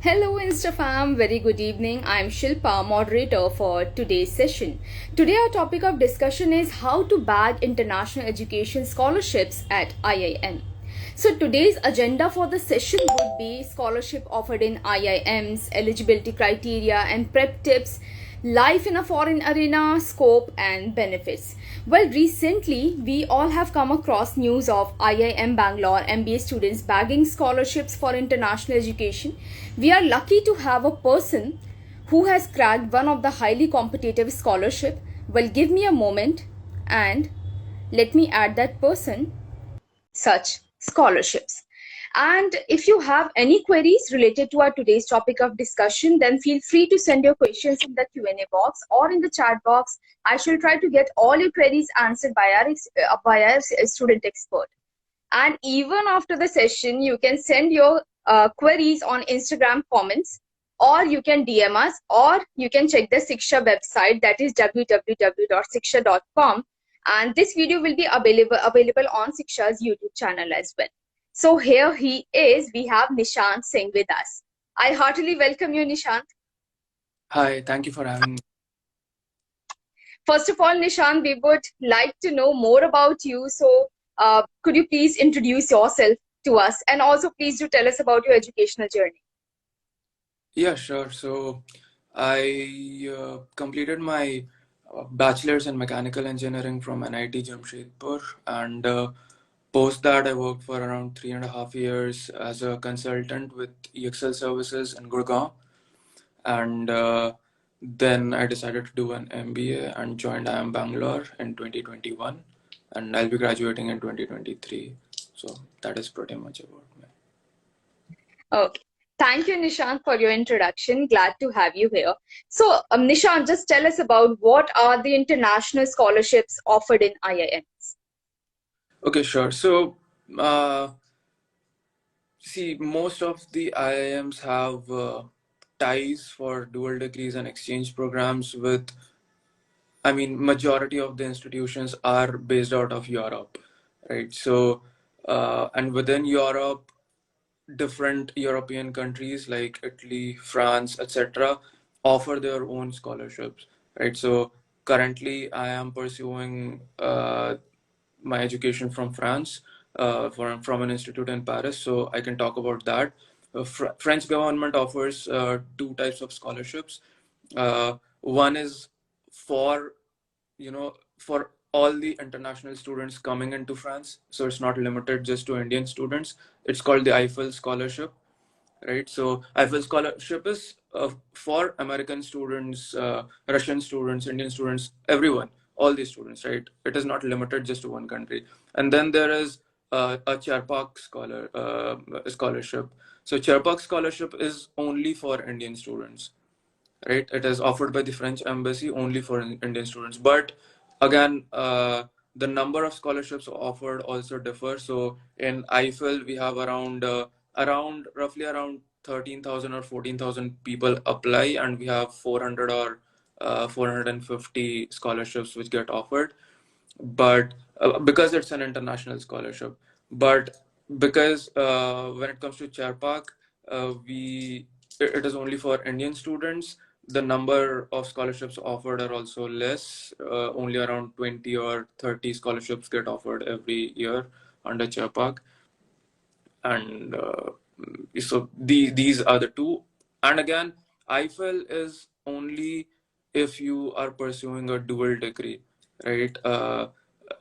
Hello Instafam, very good evening. I'm Shilpa, moderator for today's session. Today our topic of discussion is how to bag international education scholarships at IIM. So today's agenda for the session would be scholarship offered in IIMs, eligibility criteria and prep tips, life in a foreign arena, scope and benefits. Well, recently we all have come across news of IIM Bangalore MBA students bagging scholarships for international education. We are lucky to have a person who has cracked one of the highly competitive scholarship. Well, give me a moment and let me add that person such scholarships. And if you have any queries related to our today's topic of discussion, then feel free to send your questions in the Q&A box or in the chat box. I shall try to get all your queries answered by our student expert. And even after the session, you can send your queries on Instagram comments, or you can DM us, or you can check the Siksha website, that is www.siksha.com. And this video will be available on Siksha's YouTube channel as well. So here he is. We have Nishant Singh with us. I heartily welcome you, Nishant. Hi, thank you for having me. First of all, Nishant, we would like to know more about you. So could you please introduce yourself to us, and also please do tell us about your educational journey. Yeah, sure. So I completed my bachelor's in mechanical engineering from NIT Jamshedpur, and post that I worked for around 3.5 years as a consultant with EXL Services in Gurgaon, and then I decided to do an MBA and joined IIM Bangalore in 2021, and I'll be graduating in 2023. So that is pretty much about me. Okay. Thank you, Nishant, for your introduction. Glad to have you here. So, Nishant, just tell us about what are the international scholarships offered in IIMs. Okay, sure. So, see, most of the IIMs have ties for dual degrees and exchange programs with, I mean, majority of the institutions are based out of Europe, right? So, and within Europe, different European countries like Italy, France, etc., offer their own scholarships, right? So currently, I am pursuing my education from France, from an institute in Paris, so I can talk about that. French government offers two types of scholarships. One is for for all the international students coming into France. So it's not limited just to Indian students. It's called the Eiffel Scholarship, right? So Eiffel Scholarship is for American students, Russian students, Indian students, everyone, all these students, right? It is not limited just to one country. And then there is a Charpak scholarship. So Charpak scholarship is only for Indian students, right? It is offered by the French embassy only for Indian students. But again, the number of scholarships offered also differ. So in Eiffel, we have roughly around 13,000 or 14,000 people apply, and we have 400 or 450 scholarships which get offered. But because it's an international scholarship, but because when it comes to Charpak, it is only for Indian students. The number of scholarships offered are also less. Only around 20 or 30 scholarships get offered every year under Charpak. And so these are the two. And again, Eiffel is only if you are pursuing a dual degree, right?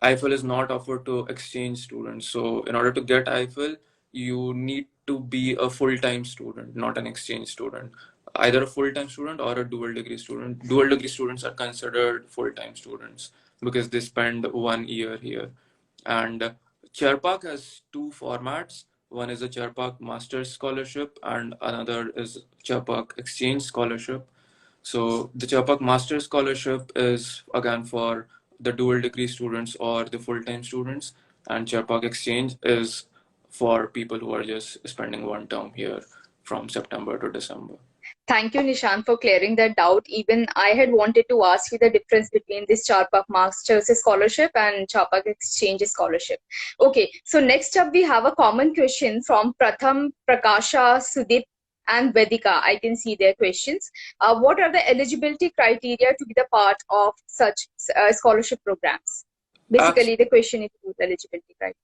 Eiffel is not offered to exchange students. So in order to get Eiffel, you need to be a full-time student, not an exchange student. Either a full-time student or a dual degree student. Dual degree students are considered full-time students because they spend 1 year here. And Charpak has two formats. One is a Charpak Master's Scholarship and another is Charpak Exchange Scholarship. So the Charpak Master's Scholarship is again for the dual degree students or the full-time students, and Charpak Exchange is for people who are just spending one term here from September to December. Thank you, Nishant, for clearing that doubt. Even I had wanted to ask you the difference between this Charpak Masters Scholarship and Charpak Exchange Scholarship. Okay, so next up we have a common question from Pratham, Prakasha, Sudip, and Vedika. I can see their questions. What are the eligibility criteria to be the part of such scholarship programs? Basically, the question is about eligibility criteria.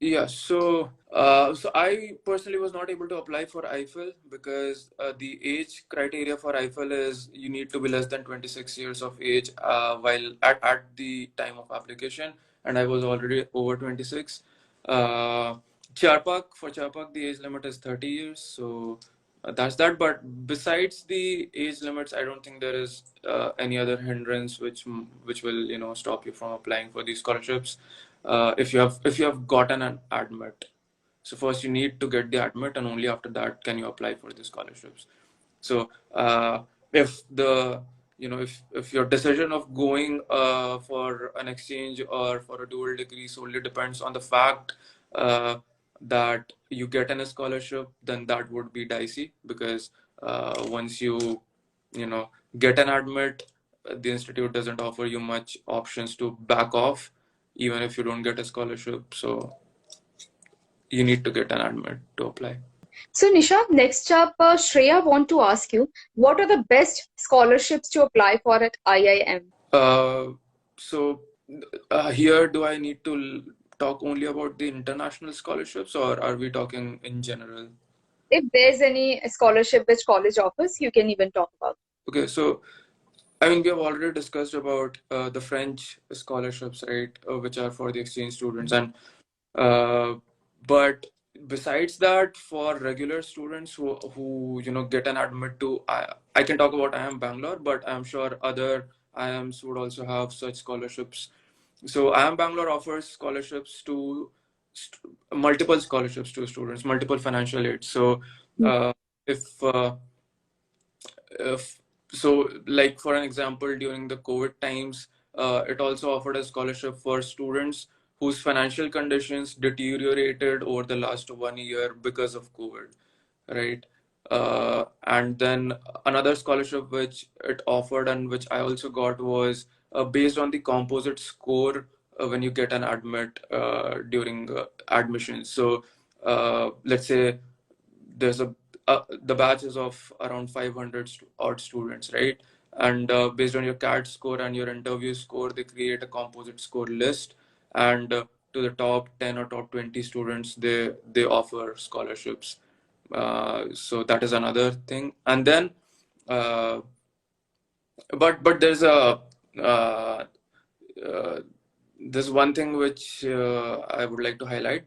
Yeah, so I personally was not able to apply for IFL because the age criteria for IFL is you need to be less than 26 years of age while at the time of application, and I was already over 26. Uh, for Charpak, the age limit is 30 years, so that's that. But besides the age limits, I don't think there is any other hindrance which will stop you from applying for these scholarships if you have gotten an admit. So first you need to get the admit, and only after that can you apply for the scholarships. So if the if your decision of going for an exchange or for a dual degree solely depends on the fact that you get in a scholarship, then that would be dicey because once you know get an admit, the institute doesn't offer you much options to back off even if you don't get a scholarship. So you need to get an admit to apply. So, Nisha, next up, Shreya want to ask you, what are the best scholarships to apply for at IIM? So here, do I need to talk only about the international scholarships, or are we talking in general? If there's any scholarship which college offers, you can even talk about. Okay, so I mean, we have already discussed about the French scholarships, right, which are for the exchange students, and uh, but besides that, for regular students who get an admit to, I can talk about IIM Bangalore, but I'm sure other IIMs would also have such scholarships. So IIM Bangalore offers scholarships to multiple scholarships to students, multiple financial aid. So uh, if if so, like for an example, during the COVID times, it also offered a scholarship for students whose financial conditions deteriorated over the last 1 year because of COVID, right? And then another scholarship which it offered and which I also got was based on the composite score when you get an admit during admissions. So let's say there's the batch is of around 500 odd students, right? And based on your CAT score and your interview score, they create a composite score list, and to the top 10 or top 20 students, they offer scholarships. So that is another thing. And then, uh, but uh, uh, there's one thing which I would like to highlight,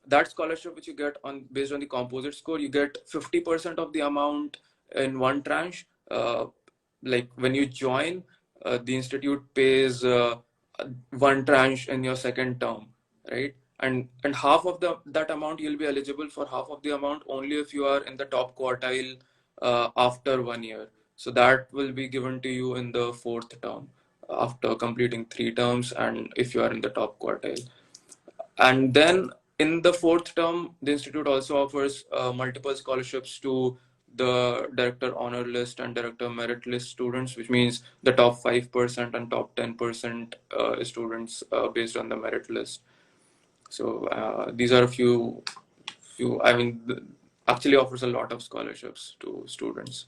that scholarship which you get on based on the composite score, you get 50% of the amount in one tranche. Like when you join, the institute pays one tranche in your second term, right? And half of that amount you'll be eligible for half of the amount only if you are in the top quartile after 1 year. So that will be given to you in the fourth term after completing 3 terms, and if you are in the top quartile. And then in the fourth term, the institute also offers multiple scholarships to the director honor list and director merit list students, which means the top 5% and top 10% students based on the merit list. So these are a few. I mean, actually offers a lot of scholarships to students.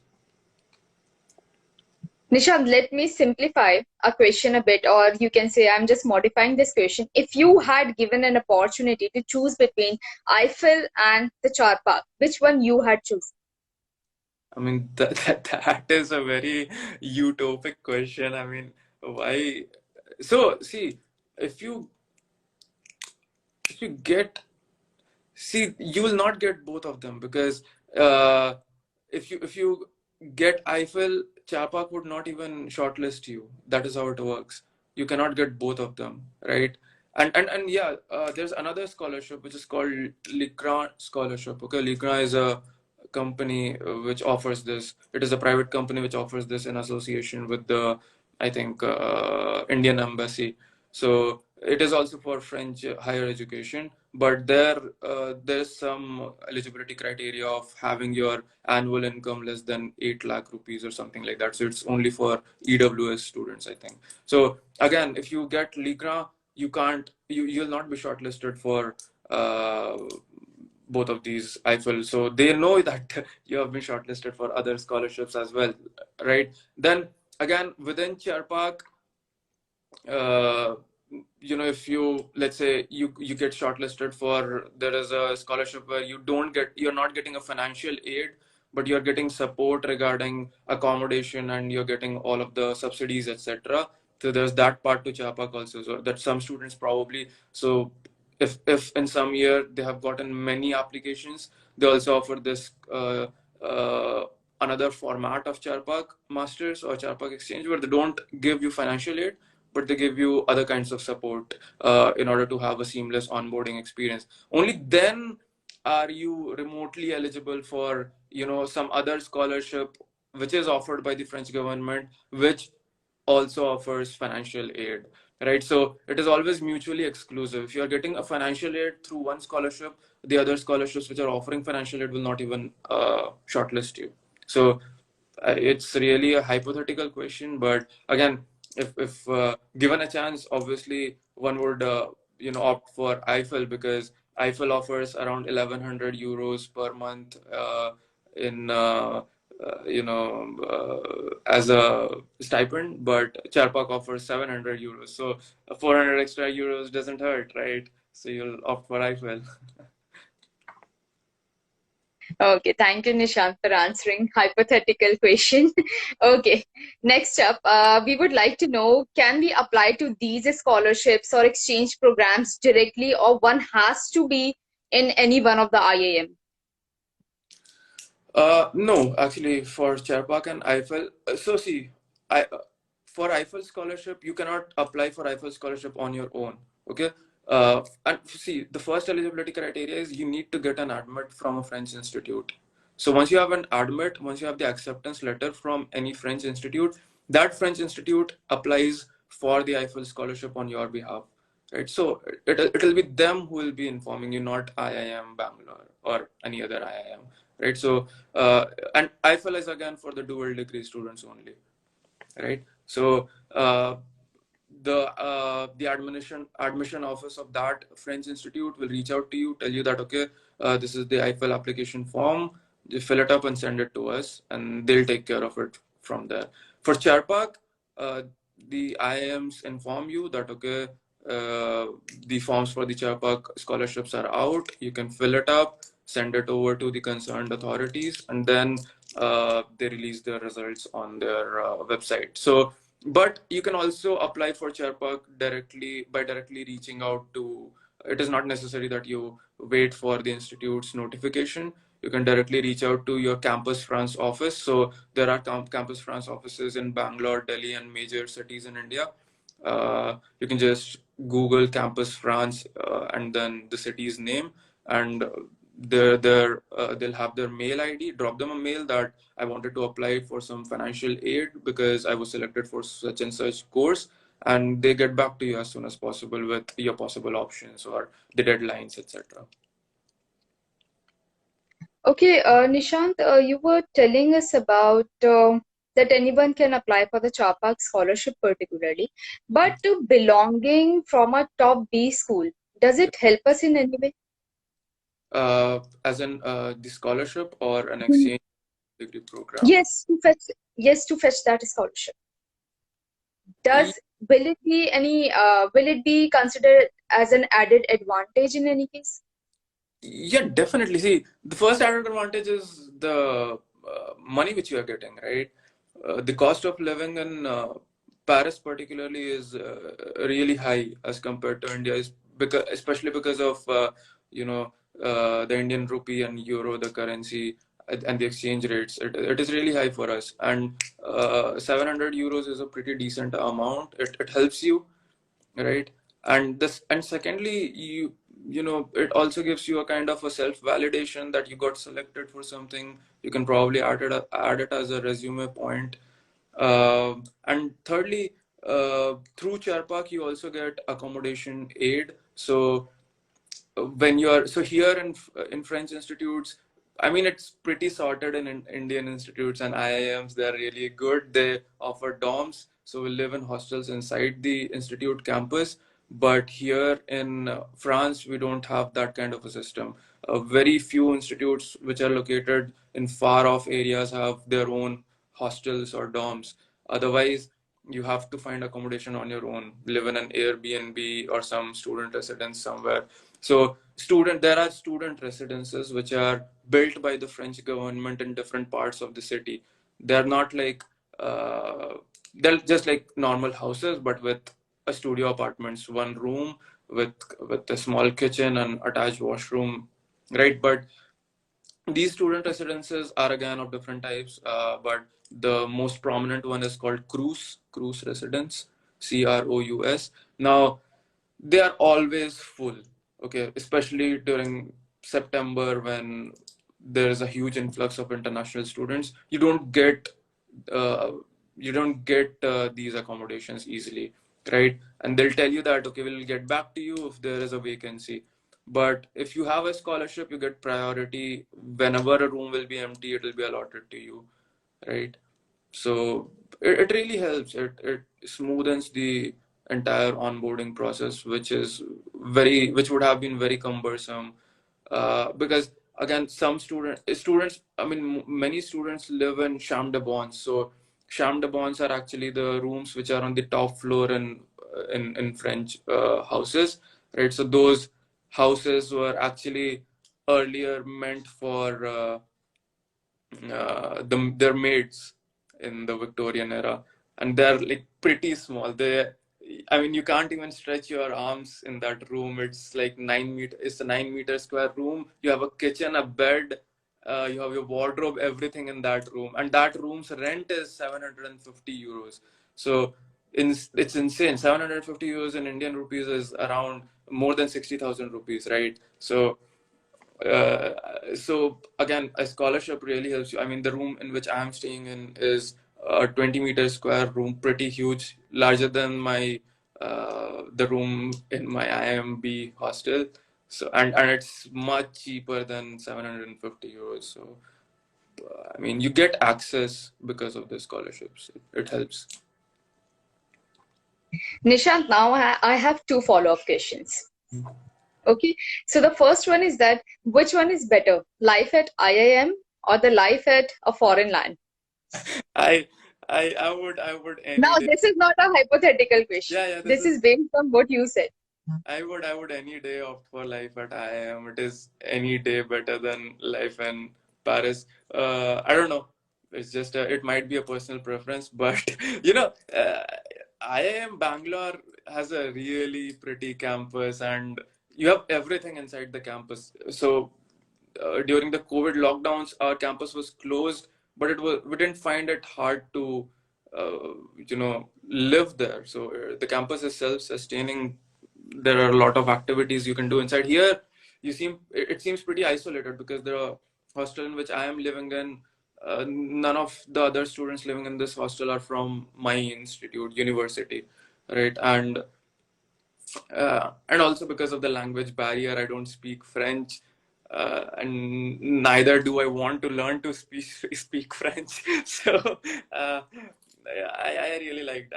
Nishant, let me simplify a question a bit, or you can say I'm just modifying this question. If you had given an opportunity to choose between Eiffel and the Charpak, which one you had chosen? I mean, that is a very utopic question. I mean, why? So, see, if you if you get see, you will not get both of them because uh, if you get Eiffel, Chapak would not even shortlist you. That is how it works. You cannot get both of them, right? And yeah, there's another scholarship which is called Licra scholarship. Okay, Licra is a company which offers this. It is a private company which offers this in association with the, I think, Indian embassy. So it is also for French higher education, but there's some eligibility criteria of having your annual income less than 8 lakh rupees or something like that. So it's only for EWS students, I think. So again, if you get Ligra, you'll not be shortlisted both of these Eiffel, so they know that you have been shortlisted for other scholarships as well, right? Then again, within Charpak, uh, if you, let's say, you get shortlisted for, there is a scholarship where you're not getting a financial aid, but you're getting support regarding accommodation, and you're getting all of the subsidies, etc. So there's that part to Chapak also, so that some students probably, so if in some year they have gotten many applications, they also offer this another format of Charpak Masters or Charpak Exchange, where they don't give you financial aid, but they give you other kinds of support in order to have a seamless onboarding experience. Only then are you remotely eligible for, some other scholarship which is offered by the French government, which also offers financial aid, right? So it is always mutually exclusive. If you're getting a financial aid through one scholarship, the other scholarships which are offering financial aid will not even shortlist you. So it's really a hypothetical question, but again, if given a chance, obviously one would opt for Eiffel, because Eiffel offers around 1100 euros per month in as a stipend, but Charpak offers 700 euros, so 400 extra euros doesn't hurt, right? So you'll opt for Eiffel. Okay, thank you, Nishant, for answering hypothetical question. Okay, next up, we would like to know, can we apply to these scholarships or exchange programs directly, or one has to be in any one of the IIM? No, actually, for Charpak and Eiffel, so see, for Eiffel scholarship, you cannot apply for Eiffel scholarship on your own. Okay. And see, the first eligibility criteria is you need to get an admit from a French institute. So once you have an admit, once you have the acceptance letter from any French institute, that French institute applies for the Eiffel scholarship on your behalf, right? So it'll be them who will be informing you, not IIM Bangalore or any other IIM, right? So and Eiffel is again for the dual degree students only, right? So the admission office of that French institute will reach out to you, tell you that, okay, this is the Eiffel application form, you fill it up and send it to us, and they'll take care of it from there. For Charpak, the IIMs inform you that, okay, the forms for the Charpak scholarships are out, you can fill it up, send it over to the concerned authorities, and then they release their results on their website. So, but you can also apply for Charpak directly by directly reaching out to. It is not necessary that you wait for the institute's notification. You can directly reach out to your Campus France office. So there are Campus France offices in Bangalore, Delhi, and major cities in India. You can just Google Campus France and then the city's name, and they'll have their mail ID. Drop them a mail that I wanted to apply for some financial aid because I was selected for such and such course, and they get back to you as soon as possible with your possible options or the deadlines, etc. Okay, Nishant, you were telling us about that anyone can apply for the Chapak scholarship particularly, but belonging from a top B school, does it help us in any way? As in the scholarship or an Hmm. exchange degree program. Yes, to fetch that scholarship. Will it be will it be considered as an added advantage in any case? Yeah, definitely. See, the first added advantage is the money which you are getting, right? The cost of living in Paris, particularly, is really high as compared to India, is because, especially because of the Indian rupee and euro, the currency and the exchange rates. It is really high for us, and 700 euros is a pretty decent amount. It helps you, right? And secondly, it also gives you a kind of a self validation that you got selected for something. You can probably add it as a resume point. And thirdly, through Charpak you also get accommodation aid. So when you're, so here in French institutes, I mean, it's pretty sorted in Indian institutes and IIMs. They're really good. They offer dorms, so we live in hostels inside the institute campus. But here in France, we don't have that kind of a system. Very few institutes which are located in far off areas have their own hostels or dorms. Otherwise, you have to find accommodation on your own, live in an Airbnb or some student residence somewhere. So there are student residences which are built by the French government in different parts of the city. They're not like uh, they're just like normal houses, but with a studio apartments, one room with a small kitchen and attached washroom, right? But these student residences are again of different types, but the most prominent one is called Crous residence, Crous. Now they are always full, okay, especially during September when there is a huge influx of international students. Uh, you don't get these accommodations easily, right? And they'll tell you that, okay, we'll get back to you if there is a vacancy. But if you have a scholarship, you get priority. Whenever a room will be empty, it will be allotted to you, right? So it really helps. It smoothens the entire onboarding process, which would have been very cumbersome, because again, students, I mean, many students live in chambre de bonnes. So chambre de bonnes are actually the rooms which are on the top floor in French houses, right? So those houses were actually earlier meant for their maids in the Victorian era, and they're like pretty small. I mean, you can't even stretch your arms in that room. It's like 9 meter. It's a 9 meter square room. You have a kitchen, a bed, you have your wardrobe, everything in that room, and that room's rent is 750 euros. So it's insane. 750 euros in Indian rupees is around more than 60,000 rupees, right? So again, a scholarship really helps you. I mean, the room in which I'm staying in is a 20-meter square room, pretty huge, larger than my the room in my IMB hostel. So and it's much cheaper than 750 euros. So I mean, you get access because of the scholarships. It helps. Nishant, now I have two follow-up questions. Okay, so the first one is that which one is better, life at IIM or the life at a foreign land? I I would any Now, day. this is not a hypothetical question. Yeah, yeah. This This is is based on what you said. I would any day opt for life at IIM. It is any day better than life in Paris. I don't know. It's just it might be a personal preference, but IIM Bangalore has a really pretty campus, and you have everything inside the campus. So during the COVID lockdowns, our campus was closed, but we didn't find it hard to live there. So the campus is self-sustaining. There are a lot of activities you can do inside. Here it seems pretty isolated because the hostel in which I am living in, none of the other students living in this hostel are from my university, right? And also because of the language barrier, I don't speak French, and neither do I want to learn to speak French. So I really liked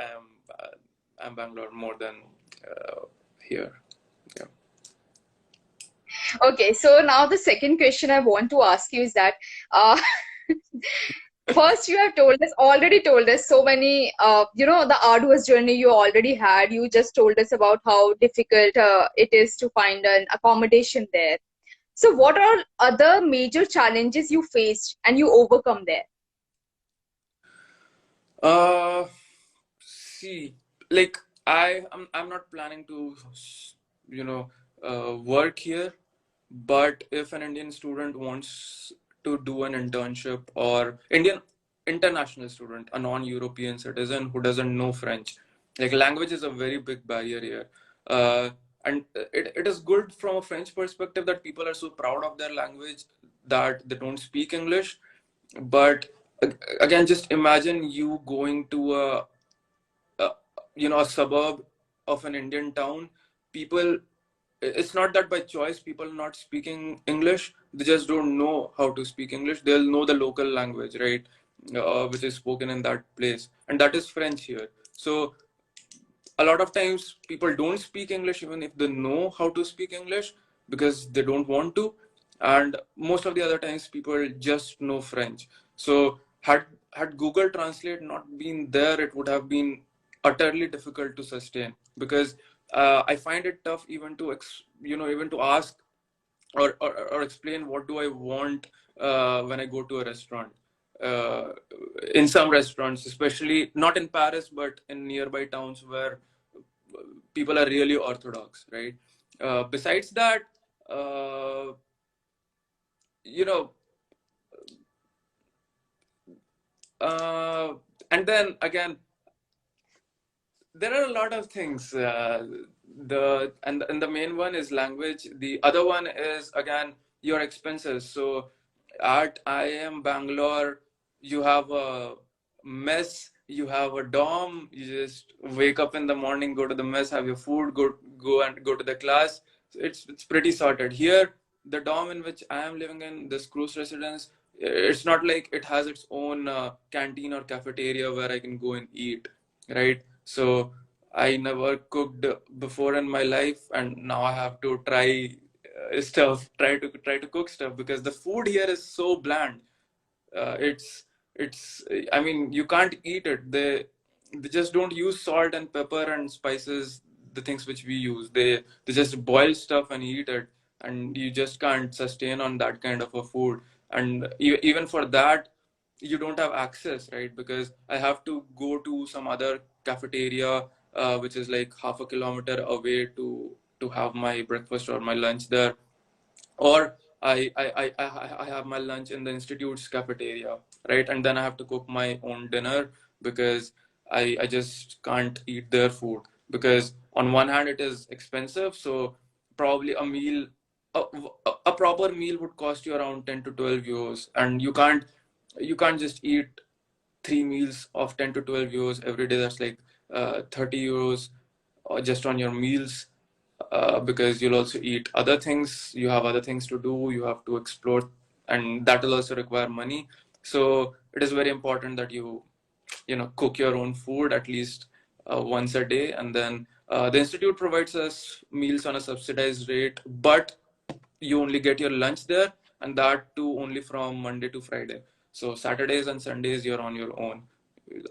I'm Bangalore more than here. Yeah. Okay, so now the second question I want to ask you is that uh, first you have already told us so many, the arduous journey you already had. You just told us about how difficult it is to find an accommodation there. So what are other major challenges you faced and you overcome there? Uh, See, like I'm not planning to, work here, but if an Indian student wants to do an internship, or Indian international student, a non-European citizen who doesn't know French, like language is a very big barrier here. Uh, and it is good from a French perspective that people are so proud of their language that they don't speak English. But again, just imagine you going to a a suburb of an Indian town. People, it's not that by choice people not speaking English. They just don't know how to speak English. They'll know the local language, right? Which is spoken in that place, and that is French here. So a lot of times people don't speak English even if they know how to speak English because they don't want to. and most of the other times people just know French. So had Google Translate not been there, it would have been utterly difficult to sustain, because I find it tough even to even to ask or explain what do I want when I go to a restaurant. Uh, in some restaurants, especially not in Paris, but in nearby towns where people are really orthodox, right? Besides that, uh, you know, uh, and then again, there are a lot of things. The main one is language. The other one is again your expenses. So at IIM Bangalore, you have a mess, you have a dorm. You just wake up in the morning, go to the mess, have your food, go to the class. So it's pretty sorted. Here, the dorm in which I am living in, this cruise residence, it's not like it has its own canteen or cafeteria where I can go and eat, right? So I never cooked before in my life, and now I have to try to cook stuff, because the food here is so bland. It's I mean, you can't eat it. They just don't use salt and pepper and spices, the things which we use. They just boil stuff and eat it, and you just can't sustain on that kind of a food. And even for that, you don't have access, right? Because I have to go to some other cafeteria, which is like half a kilometer away to have my breakfast or my lunch there, or I have my lunch in the institute's cafeteria, right? And then I have to cook my own dinner, because I just can't eat their food, because on one hand it is expensive. So probably a, a proper meal would cost you around 10 to 12 euros, and you can't just eat three meals of 10 to 12 euros every day. That's like 30 euros just on your meals, because you'll also eat other things. You have other things to do. You have to explore, and that will also require money. So it is very important that you cook your own food at least once a day. And then the institute provides us meals on a subsidized rate, but you only get your lunch there, and that too only from Monday to Friday. So Saturdays and Sundays you're on your own.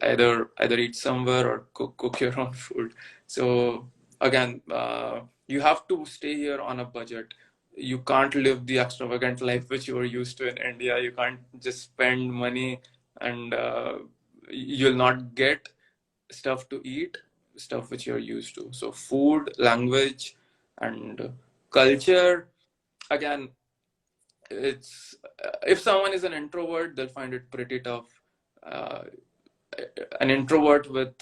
Either eat somewhere or cook your own food. So again, you have to stay here on a budget. You can't live the extravagant life which you were used to in India. You can't just spend money, and you'll not get stuff to eat, stuff which you're used to. So food, language, and culture. Again, it's if someone is an introvert, they'll find it pretty tough. Uh, an introvert with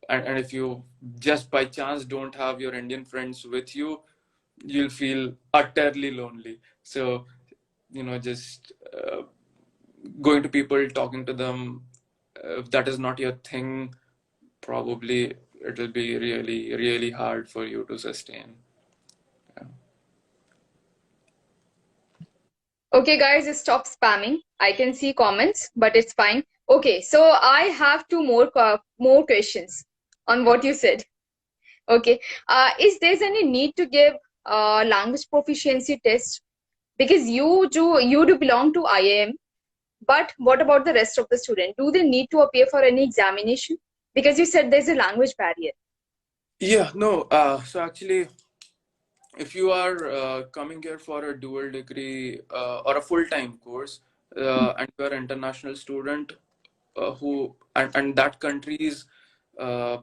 and if you just by chance don't have your Indian friends with you, you'll feel utterly lonely. So just going to people, talking to them, if that is not your thing, probably it will be really, really hard for you to sustain. Yeah. Okay, guys, stop spamming. I can see comments, but it's fine. Okay, so I have two more questions on what you said. Okay, is there any need to give language proficiency test? Because you do belong to IIM, but what about the rest of the student? Do they need to appear for any examination? Because you said there's a language barrier. Yeah, no. So actually, if you are coming here for a dual degree or a full-time course, and you're an international student, and that country's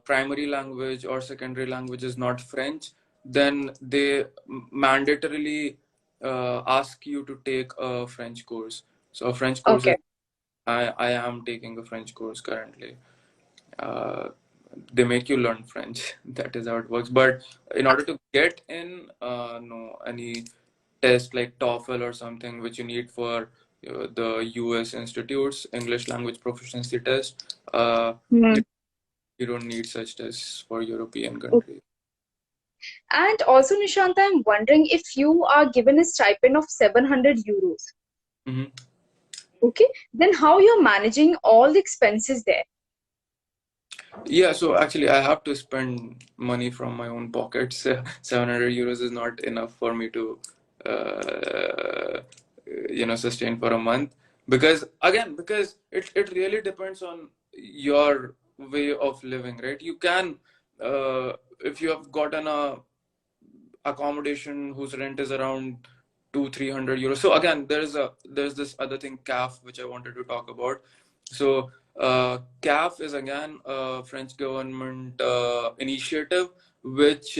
primary language or secondary language is not French, then they mandatorily ask you to take a French course. So a French course is, Okay. I am taking a French course currently. uh, they make you learn French. That is how it works. But in order to get in, no, any test like TOEFL or something, which you need for the US institutes, English language proficiency test, Hmm. you don't need such tests for European countries. And also, Nishant, I'm wondering if you are given a stipend of 700 euros, Mhm. okay, then how you're managing all the expenses there? Yeah, so actually, I have to spend money from my own pockets. 700 euros is not enough for me to sustain for a month. Because again, because it really depends on your way of living, right? You can, if you have gotten a accommodation whose rent is around 200-300 euros. So again, there's this other thing, CAF, which I wanted to talk about. So CAF is again a French government initiative which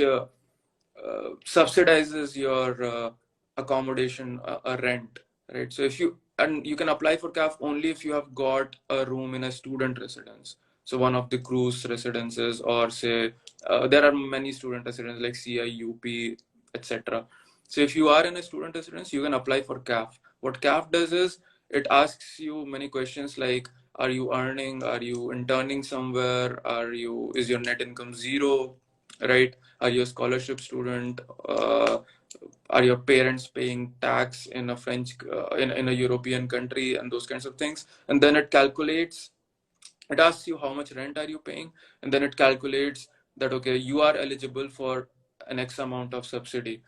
subsidizes your accommodation, rent, right? So if you, and you can apply for CAF only if you have got a room in a student residence. So one of the cruise residences, or say there are many student residences like CIUP, etc. So if you are in a student residence, you can apply for CAF. What CAF does is it asks you many questions like, are you earning? Are you interning somewhere? Is your net income zero? Right? Are you a scholarship student? Are your parents paying tax in a French, in a European country, and those kinds of things? And then it asks you how much rent are you paying, and then it calculates that, okay, you are eligible for an X amount of subsidy,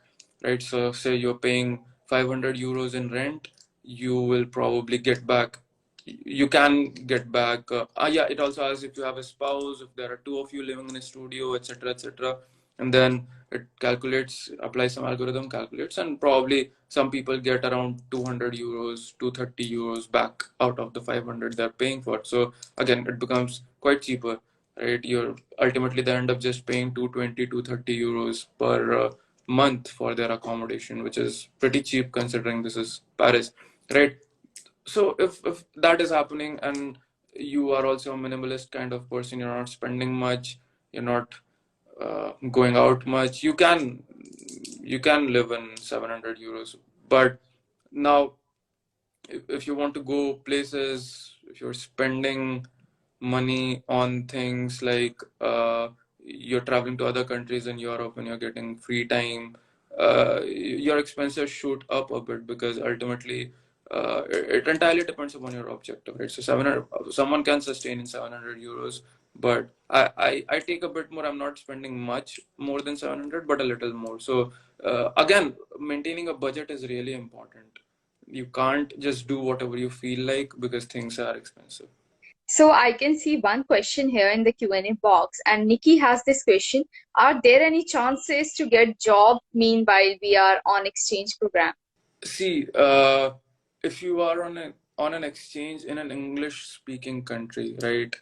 right? So say you're paying 500 euros in rent, you will probably get back, you can get back, yeah, it also asks if you have a spouse, if there are two of you living in a studio, etc., etc. And then it calculates, applies some algorithm, calculates, and probably some people get around 200 euros, 230 euros back out of the 500 they're paying for. So again, it becomes quite cheaper, right? You're ultimately, they end up just paying 220, 230 euros per month for their accommodation, which is pretty cheap considering this is Paris, right? So if that is happening, and you are also a minimalist kind of person, you're not spending much, you're not going out much, you can live in 700 euros. But now, if you want to go places, if you're spending money on things like, you're traveling to other countries in Europe and you're getting free time, your expenses shoot up a bit, because ultimately it entirely depends upon your objective, right? So 700, someone can sustain in 700 euros, but I take a bit more. I'm not spending much more than 700, but a little more. So again, maintaining a budget is really important. You can't just do whatever you feel like, because things are expensive. So I can see one question here in the Q&A box, and Nikki has this question: are there any chances to get job meanwhile we are on exchange program? See, if you are on an exchange in an English speaking country, right,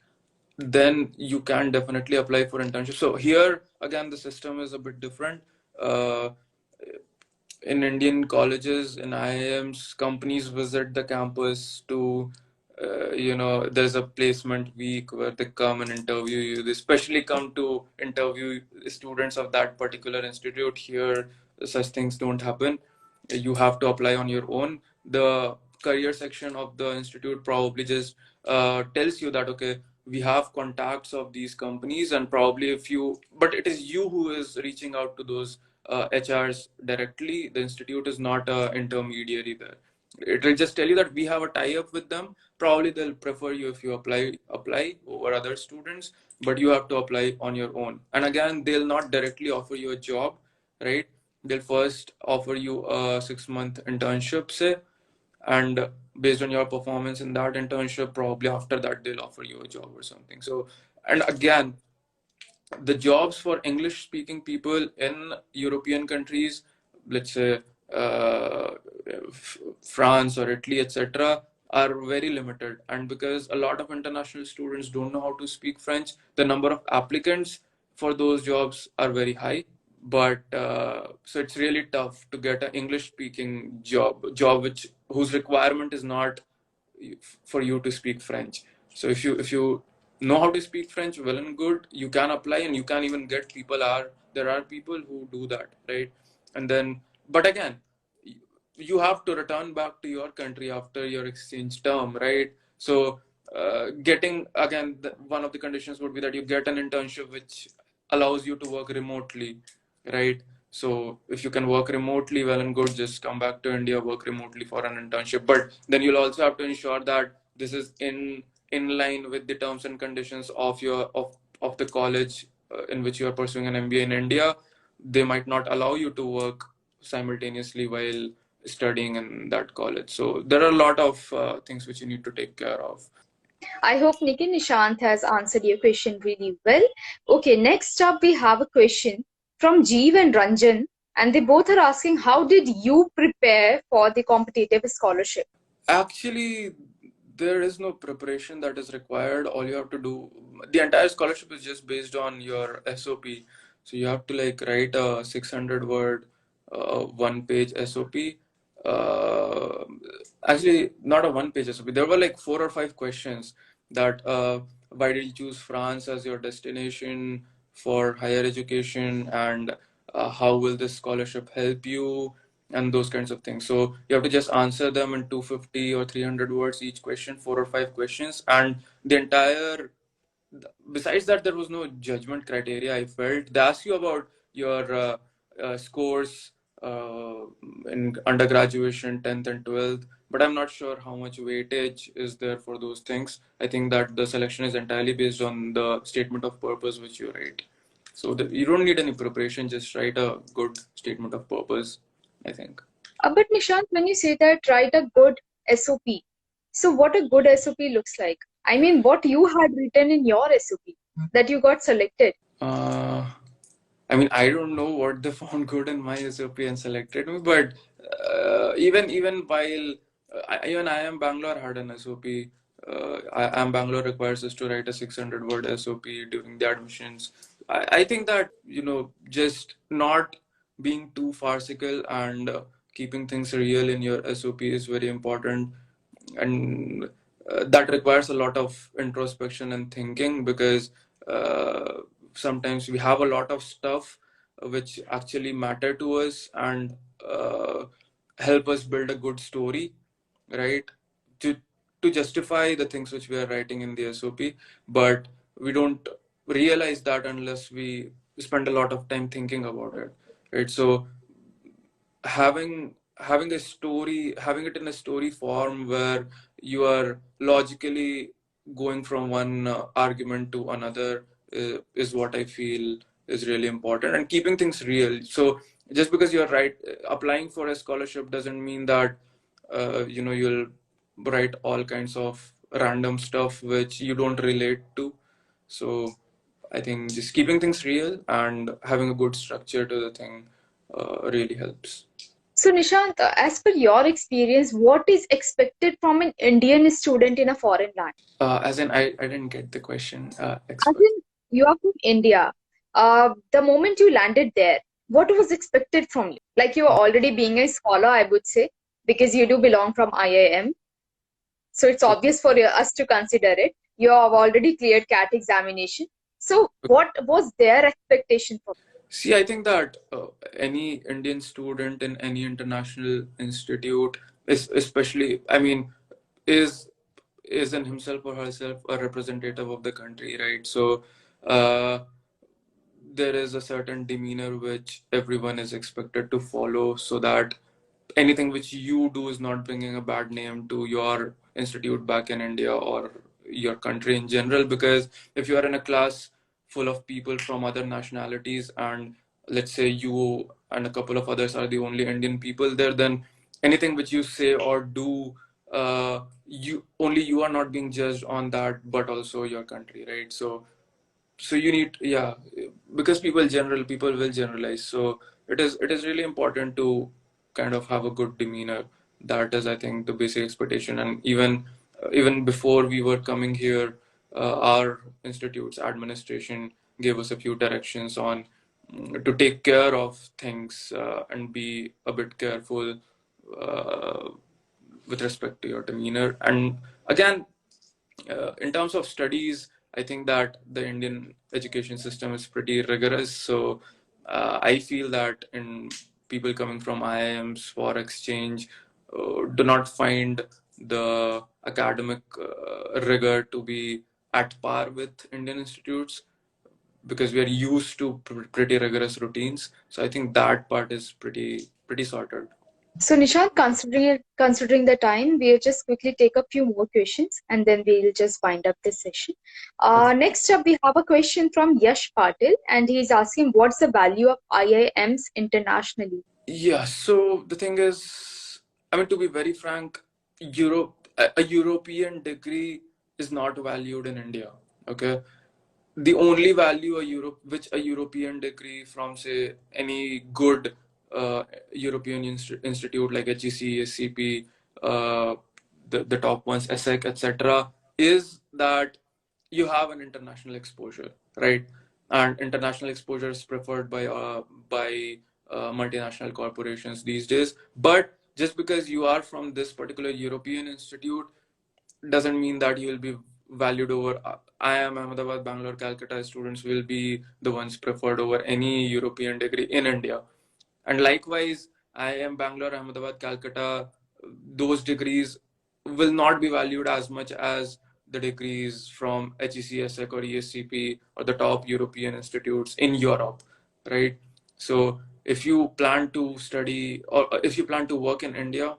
then you can definitely apply for internship. So here again, the system is a bit different. Uh, in Indian colleges, in IIMs, companies visit the campus to, there's a placement week where they come and interview you. They especially come to interview students of that particular institute. Here, such things don't happen. You have to apply on your own. The career section of the institute probably just tells you that, okay, we have contacts of these companies, and probably if you, but it is you who is reaching out to those HRs directly. The institute is not an intermediary there. It will just tell you that we have a tie-up with them. Probably they'll prefer you if you apply over other students, but you have to apply on your own. And again, they'll not directly offer you a job, right? They'll first offer you a 6-month internship, say, and based on your performance in that internship, probably after that they'll offer you a job or something. So, and again, the jobs for English speaking people in European countries, let's say France or Italy, etc., are very limited. And because a lot of international students don't know how to speak French, the number of applicants for those jobs are very high. But so it's really tough to get an English speaking job whose requirement is not for you to speak French. So if you know how to speak French well and good, you can apply, and you can even get people are there are people who do that, right? And then, but again, you have to return back to your country after your exchange term, right? So getting, again, one of the conditions would be that you get an internship which allows you to work remotely, right? So if you can work remotely, well and good, just come back to India, work remotely for an internship. But then you'll also have to ensure that this is in line with the terms and conditions of of the college in which you are pursuing an MBA in India. They might not allow you to work simultaneously while studying in that college. So there are a lot of things which you need to take care of. I hope Nikhil Nishant has answered your question really well. Okay, next up we have a question from Jeev and Ranjan, and they both are asking, how did you prepare for the competitive scholarship? Actually, there is no preparation that is required. All you have to do, the entire scholarship is just based on your SOP. So you have to like write a 600 word, one page SOP. Uh, Actually, not a one page SOP. There were like 4 or 5 questions that why did you choose France as your destination for higher education, and how will this scholarship help you, and those kinds of things. So you have to just answer them in 250 or 300 words each question, 4 or 5 questions, and the entire. Besides that, there was no judgment criteria. I felt they ask you about your scores uh, in undergraduation, 10th and 12th, but I'm not sure how much weightage is there for those things. I think that the selection is entirely based on the statement of purpose which you write. So you don't need any preparation, just write a good statement of purpose, I think. But Nishant, when you say that write a good SOP, so what a good SOP looks like? I mean, what you had written in your SOP that you got selected. Uh, I mean, I don't know what they found good in my SOP and selected me, but even while even IIM Bangalore had an SOP. IIM Bangalore requires us to write a 600 word SOP during the admissions. I think that, just not being too farcical and keeping things real in your SOP is very important. And that requires a lot of introspection and thinking, because uh, sometimes we have a lot of stuff which actually matter to us and help us build a good story, right? To justify the things which we are writing in the SOP, but we don't realize that unless we spend a lot of time thinking about it, right? So having a story, having it in a story form where you are logically going from one argument to another is what I feel is really important, and keeping things real. So just because you're right, applying for a scholarship doesn't mean that you'll write all kinds of random stuff which you don't relate to. So I think just keeping things real and having a good structure to the thing really helps. So Nishant, as per your experience, what is expected from an Indian student in a foreign land? As in, I didn't get the question. As Expert. in, you are from India. The moment you landed there, what was expected from you? Like you are already being a scholar, I would say, because you do belong from IIM. So it's Okay. obvious for us to consider it. You have already cleared CAT examination. So what was their expectation from See, I think that any Indian student in any international institute is especially, I mean, is is in himself or herself a representative of the country, right? So uh, there is a certain demeanor which everyone is expected to follow, so that anything which you do is not bringing a bad name to your institute back in India or your country in general. Because if you are in a class full of people from other nationalities, and let's say you and a couple of others are the only Indian people there, then anything which you say or do, you are not being judged on that, but also your country, right? So you need, yeah, because people will generalize. So it is really important to kind of have a good demeanor. That is, I think, the basic expectation. And even before we were coming here, our institute's administration gave us a few directions on to take care of things and be a bit careful uh, with respect to your demeanor. And again, in terms of studies, I think that the Indian education system is pretty rigorous. So I feel that in people coming from IIMs for exchange do not find the academic rigor to be at par with Indian institutes, because we are used to pretty rigorous routines. So I think that part is pretty sorted. So Nishant, considering the time, we'll just quickly take a few more questions and then we'll just wind up this session. Okay. Next up, we have a question from Yash Patil, and he's asking, what's the value of IIMs internationally? Yeah, so the thing is, I mean, to be very frank, a European degree is not valued in India. Okay, the only value which a European degree from say any good European institute like HEC, SCP, uh, the top ones, ESSEC, etc., is that you have an international exposure, right? And international exposure is preferred by multinational corporations these days. But just because you are from this particular European institute doesn't mean that you will be valued over. IIM Ahmedabad, Bangalore, Calcutta students will be the ones preferred over any European degree in India. And likewise, IIM Bangalore, Ahmedabad, Calcutta, those degrees will not be valued as much as the degrees from HECSEC or ESCP or the top European institutes in Europe, right? So if you plan to study or if you plan to work in India,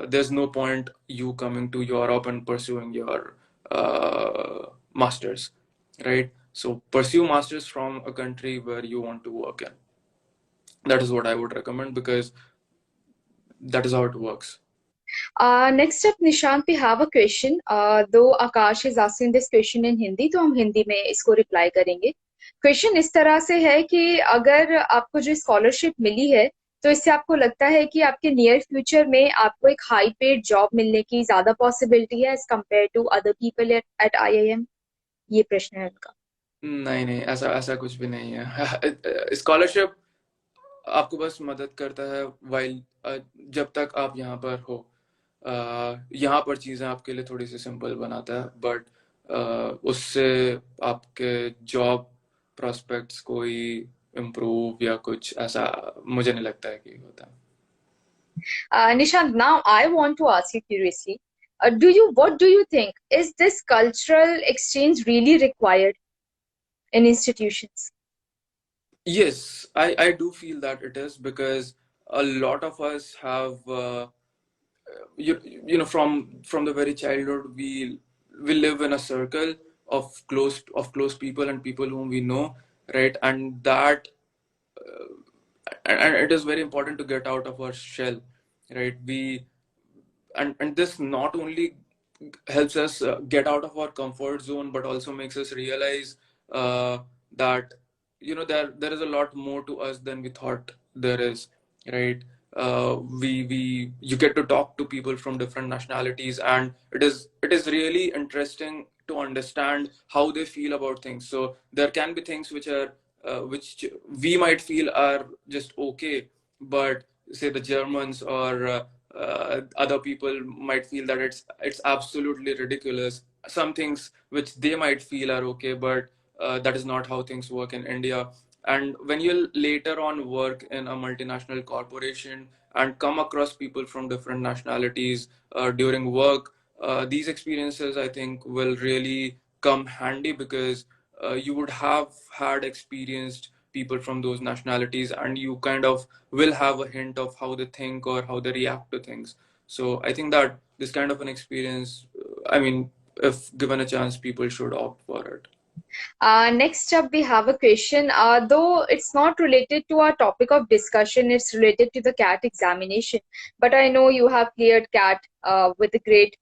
there's no point you coming to Europe and pursuing your masters, right? So pursue masters from a country where you want to work in. That is what I would recommend because that is how it works. Next up, Nishant, we have a question. Though Akash is asking this question in Hindi, तो हम हिंदी में इसको reply करेंगे. Question इस तरह से है कि अगर आपको जो स्कॉलरशिप मिली है, तो इससे आपको लगता है कि आपके नियर फ्यूचर में आपको एक हाई पेड जॉब मिलने की ज्यादा पॉसिबिलिटी है as compare to other people at IIM. ये प्रश्न है उनका. नहीं नहीं, ऐसा ऐसा कुछ भी नहीं है. स्कॉलरशिप आपको बस मदद करता है वाइल जब तक आप यहाँ पर हो. यहाँ पर चीज़ें आपके लिए थोड़ी सी सिंपल बनाता है, बट उससे आपके जॉब प्रोस्पेक्ट्स कोई इम्प्रूव या कुछ ऐसा मुझे नहीं लगता है कि होता है. Nishant, now I want to ask you curiously, what do you think? Is this cultural exchange really required in institutions? Yes, I do feel that it is because a lot of us have from the very childhood we live in a circle of close people and people whom we know, right? And that and it is very important to get out of our shell, right? And this not only helps us get out of our comfort zone but also makes us realize that there is a lot more to us than we thought there is, right? We You get to talk to people from different nationalities, and it is really interesting to understand how they feel about things. So there can be things which we might feel are just okay, but say the Germans or other people might feel that it's absolutely ridiculous. Some things which they might feel are okay, but that is not how things work in India. And when you later on work in a multinational corporation and come across people from different nationalities during work, these experiences I think will really come handy because you would have had experienced people from those nationalities and you kind of will have a hint of how they think or how they react to things. So I think that this kind of an experience, I mean, if given a chance, people should opt for it. Next up, we have a question. Though it's not related to our topic of discussion, it's related to the CAT examination. But I know you have cleared CAT with a great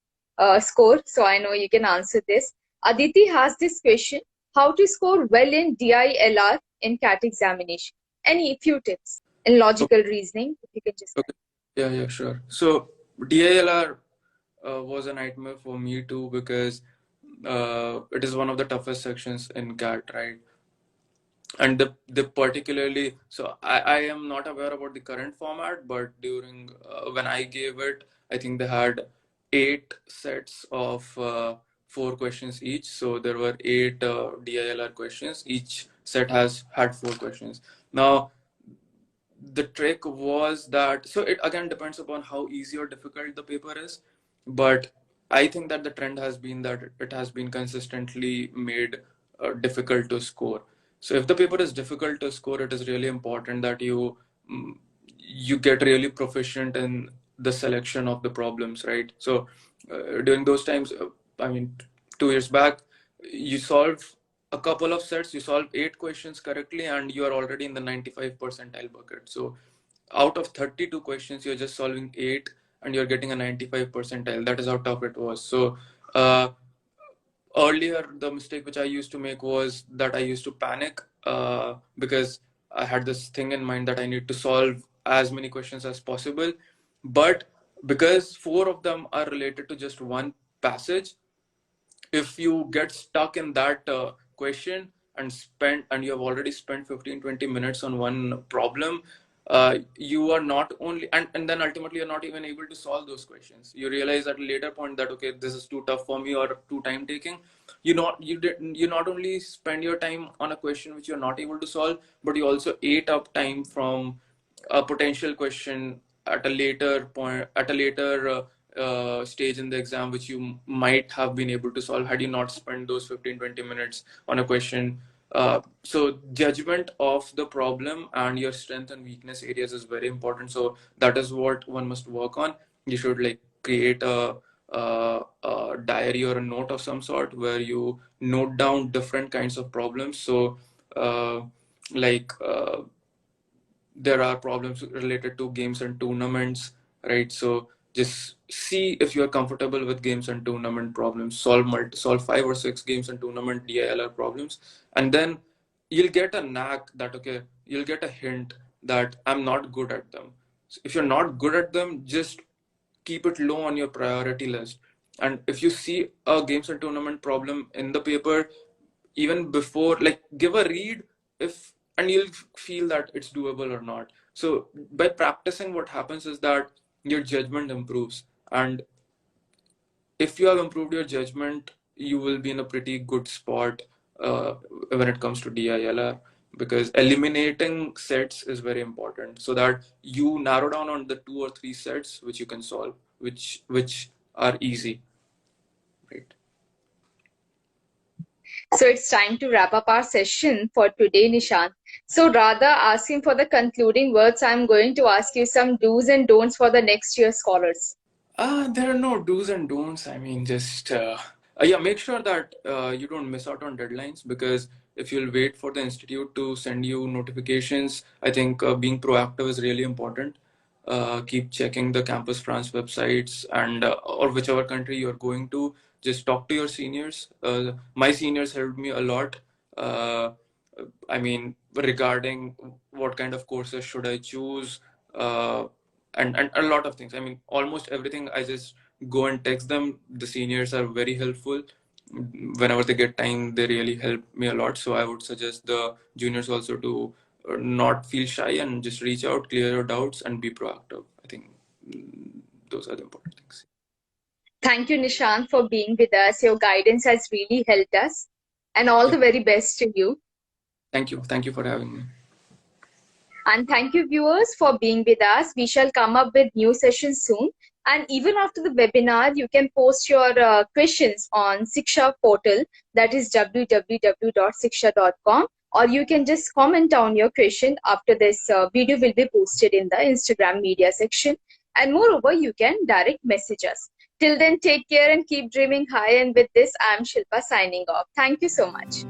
score, so I know you can answer this. Aditi has this question: how to score well in DILR in CAT examination? Any few tips in logical reasoning, if you can just. Okay. Yeah, sure. So DILR was a nightmare for me too because it is one of the toughest sections in CAT, right? And the particularly, so I am not aware about the current format, but during when I gave it, I think they had 8 sets of 4 questions each. So there were 8 DILR questions. Each set has had 4 questions. Now the trick was that, so it again depends upon how easy or difficult the paper is, but I think that the trend has been that it has been consistently made difficult to score. So if the paper is difficult to score, it is really important that mm, you get really proficient in the selection of the problems, right? So during those times, I mean, 2 years back, you solve a couple of sets, you solve 8 questions correctly, and you are already in the 95 percentile bucket. So out of 32 questions, you're just solving 8 and you're getting a 95 percentile. That is how tough it was. So earlier, the mistake which I used to make was that I used to panic because I had this thing in mind that I need to solve as many questions as possible. But because 4 of them are related to just one passage, if you get stuck in that question and you have already spent 15-20 minutes on one problem, you are not only and then ultimately you're not even able to solve those questions. You realize at a later point that okay, this is too tough for me or too time taking. You not only spend your time on a question which you're not able to solve, but you also ate up time from a potential question at a later point, at a later stage in the exam, which you might have been able to solve had you not spent those 15-20 minutes on a question. So judgment of the problem and your strength and weakness areas is very important. So that is what one must work on. You should like create a diary or a note of some sort where you note down different kinds of problems. So like there are problems related to games and tournaments, right? So just see if you are comfortable with games and tournament problems. Solve 5 or 6 games and tournament DILR problems, and then you'll get a knack that okay, you'll get a hint that I'm not good at them. So if you're not good at them, just keep it low on your priority list. And if you see a games and tournament problem in the paper, even before, like, give a read, if and you'll feel that it's doable or not. So by practicing, what happens is that your judgment improves, and if you have improved your judgment, you will be in a pretty good spot when it comes to DILR, because eliminating sets is very important so that you narrow down on the 2 or 3 sets which you can solve, which are easy, right? So it's time to wrap up our session for today, Nishant. So rather asking for the concluding words, I'm going to ask you some do's and don'ts for the next year scholars. There are no do's and don'ts. I mean, just yeah, make sure that you don't miss out on deadlines, because if you'll wait for the institute to send you notifications, I think being proactive is really important. Keep checking the Campus France websites and or whichever country you're going to. Just talk to your seniors. My seniors helped me a lot. Uh, I mean, regarding what kind of courses should I choose. And a lot of things. I mean, almost everything I just go and text them. The seniors are very helpful. Whenever they get time, they really help me a lot. So I would suggest the juniors also to not feel shy and just reach out, clear your doubts, and be proactive. I think those are the important things. Thank you, Nishant, for being with us. Your guidance has really helped us. And all Yeah. the very best to you. Thank you. Thank you for having me. And thank you, viewers, for being with us. We shall come up with new sessions soon. And even after the webinar, you can post your questions on Siksha portal, that is www.siksha.com, or you can just comment on your question after this video will be posted in the Instagram media section. And moreover, you can direct message us. Till then, take care and keep dreaming high. And with this, I am Shilpa signing off. Thank you so much.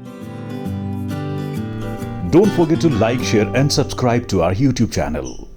Don't forget to like, share and subscribe to our YouTube channel.